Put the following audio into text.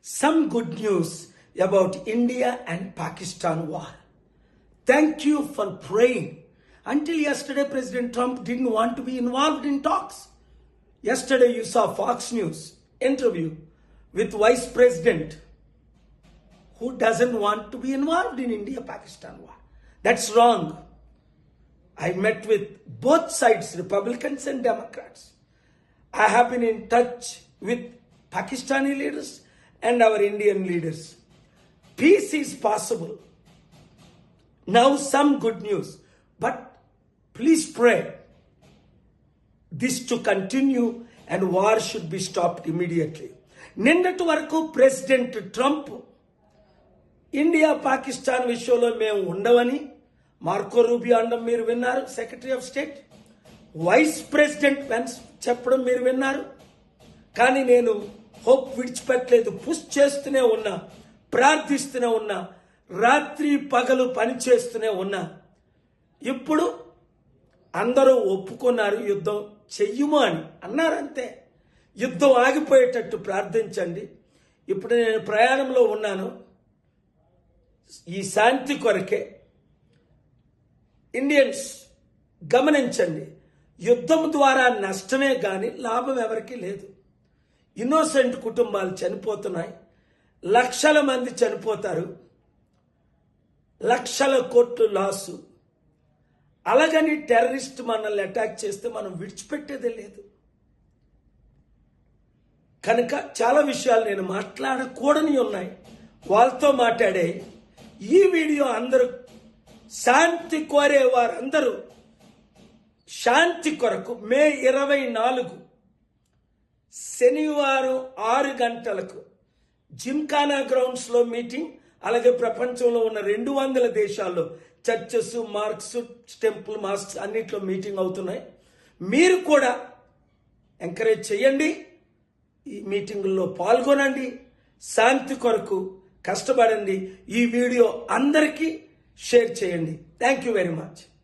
some good news about India and Pakistan war. Thank you for praying. Until yesterday, President Trump didn't want to be involved in talks. Yesterday, you saw Fox News interview with Vice President who doesn't want to be involved in India-Pakistan war. That's wrong. I met with both sides, Republicans and Democrats. I have been in touch with Pakistani leaders and our Indian leaders. Peace is possible. Now some good news. But please pray this to continue and war should be stopped immediately. నిన్నటి వరకు president Trump India Pakistan విషయంలో మేము ఉండవని Marco Rubio అనడం మీరు విన్నారు, secretary of state. Vice president Pence చెప్పడం మీరు విన్నారు. కానీ నేను హోప్ విడిచిపెట్టలేదు, పుష్ చేస్తూనే ఉన్నా, ప్రార్థిస్తూనే ఉన్నా, రాత్రి పగలు పని చేస్తూనే ఉన్నా. ఇప్పుడు అందరూ ఒప్పుకున్నారు యుద్ధం చెయ్యము అని అన్నారు, అంతే. యుద్ధం ఆగిపోయేటట్టు ప్రార్థించండి. ఇప్పుడు నేను ప్రయాణంలో ఉన్నాను. ఈ శాంతి కొరకే ఇండియన్స్ గమనించండి, యుద్ధం ద్వారా నష్టమే కానీ లాభం ఎవరికీ లేదు. ఇన్నోసెంట్ కుటుంబాలు చనిపోతున్నాయి, లక్షల మంది చనిపోతారు, లక్షల కోట్లు లాసు. అలాగని టెర్రరిస్ట్ మనల్ని అటాక్ చేస్తే మనం విడిచిపెట్టేదే లేదు. కనుక చాలా విషయాలు నేను మాట్లాడకూడని ఉన్నాయి, వాళ్ళతో మాట్లాడే. ఈ వీడియో అందరూ శాంతి కోరే వారందరూ శాంతి కొరకు మే 24 శనివారం 6 గంటలకు జిమ్ఖానా గ్రౌండ్స్లో మీటింగ్. అలాగే ప్రపంచంలో ఉన్న 200 దేశాల్లో చర్చెస్, మార్క్స్, టెంపుల్, మాస్క్స్ అన్నిట్లో మీటింగ్ అవుతున్నాయి. మీరు కూడా ఎంకరేజ్ చేయండి, ఈ మీటింగుల్లో పాల్గొనండి, శాంతి కొరకు కష్టపడండి. ఈ వీడియో అందరికీ షేర్ చేయండి. Thank you very much.